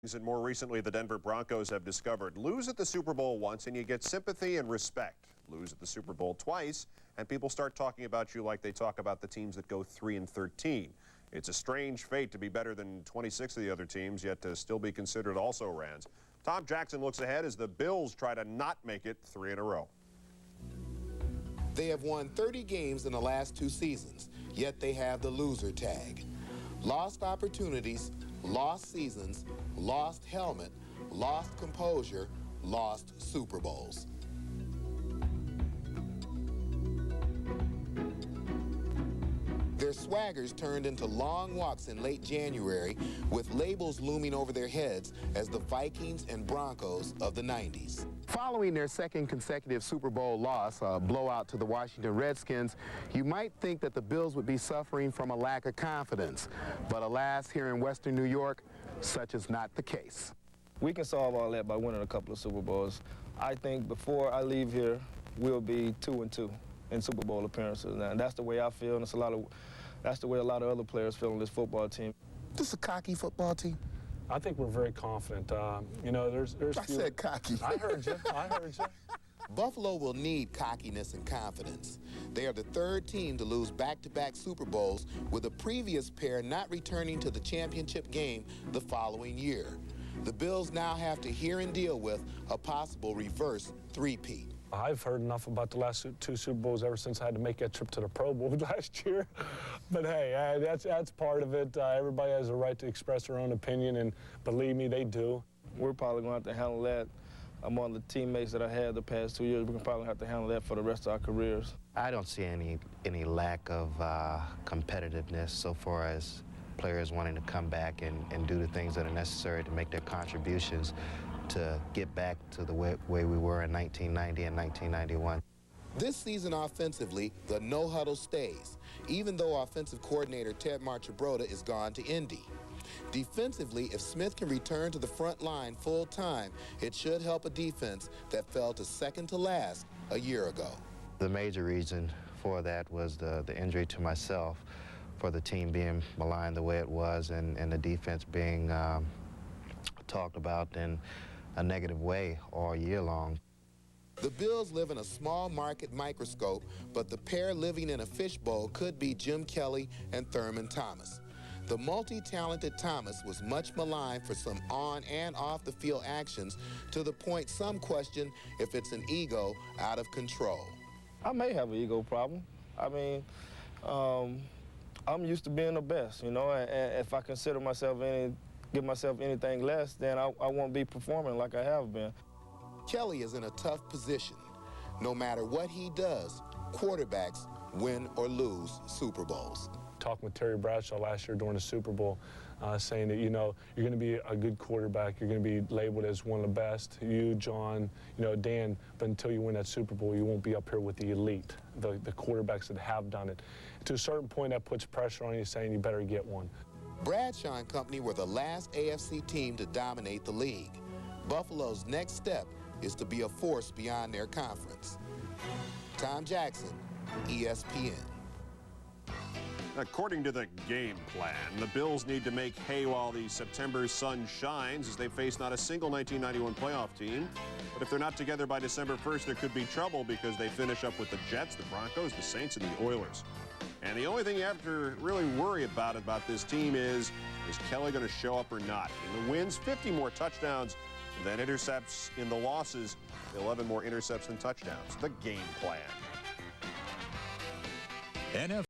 And more recently, the Denver Broncos have discovered lose at the Super Bowl once and you get sympathy and respect. Lose at the Super Bowl twice and people start talking about you like they talk about the teams that go 3-13. It's a strange fate to be better than 26 of the other teams, yet to still be considered also-rans. Tom Jackson looks ahead as the Bills try to not make it 3 in a row. They have won 30 games in the last 2 seasons, yet they have the loser tag. Lost opportunities, lost seasons, lost helmet, lost composure, lost Super Bowls. Their swaggers turned into long walks in late January with labels looming over their heads as the Vikings and Broncos of the 90s. Following their second consecutive Super Bowl loss, a blowout to the Washington Redskins, you might think that the Bills would be suffering from a lack of confidence. But alas, here in Western New York, such is not the case. We can solve all that by winning a couple of Super Bowls. I think before I leave here, we'll be 2-2 in Super Bowl appearances. Now, that's the way I feel, and that's the way a lot of other players feel on this football team. This is a cocky football team. I think we're very confident. You know, there's I said cocky. I heard you. I heard you. Buffalo will need cockiness and confidence. They are the 3rd team to lose back-to-back Super Bowls, with the previous pair not returning to the championship game the following year. The Bills now have to hear and deal with a possible reverse three-peat. I've heard enough about the last 2 Super Bowls ever since I had to make that trip to the Pro Bowl last year. But hey, that's part of it. Everybody has a right to express their own opinion, and believe me, they do. We're probably going to have to handle that among the teammates that I had the past 2 years. We're probably have to handle that for the rest of our careers. I don't see any lack of competitiveness so far as players wanting to come back and do the things that are necessary to make their contributions to get back to the way we were in 1990 and 1991. This season offensively, the no-huddle stays, even though offensive coordinator Ted Marchibroda is gone to Indy. Defensively, if Smith can return to the front line full-time, it should help a defense that fell to second to last a year ago. The major reason for that was the injury to myself, for the team being maligned the way it was, and the defense being talked about in a negative way all year long. The Bills live in a small market microscope, but the pair living in a fishbowl could be Jim Kelly and Thurman Thomas. The multi-talented Thomas was much maligned for some on and off the field actions, to the point some question if it's an ego out of control. I may have an ego problem. I mean, I'm used to being the best, you know, and if I consider myself give myself anything less, then I won't be performing like I have been. Kelly is in a tough position. No matter what he does, quarterbacks win or lose Super Bowls. Talking with Terry Bradshaw last year during the Super Bowl, saying that, you know, you're going to be a good quarterback, you're going to be labeled as one of the best, you, John, you know, Dan, but until you win that Super Bowl, you won't be up here with the elite, the quarterbacks that have done it. To a certain point, that puts pressure on you, saying you better get one. Bradshaw and company were the last AFC team to dominate the league. Buffalo's next step is to be a force beyond their conference. Tom Jackson, ESPN. According to the game plan, the Bills need to make hay while the September sun shines as they face not a single 1991 playoff team. But if they're not together by December 1st, there could be trouble because they finish up with the Jets, the Broncos, the Saints, and the Oilers. And the only thing you have to really worry about this team is Kelly going to show up or not? In the wins, 50 more touchdowns than intercepts. In the losses, 11 more intercepts than touchdowns. The game plan.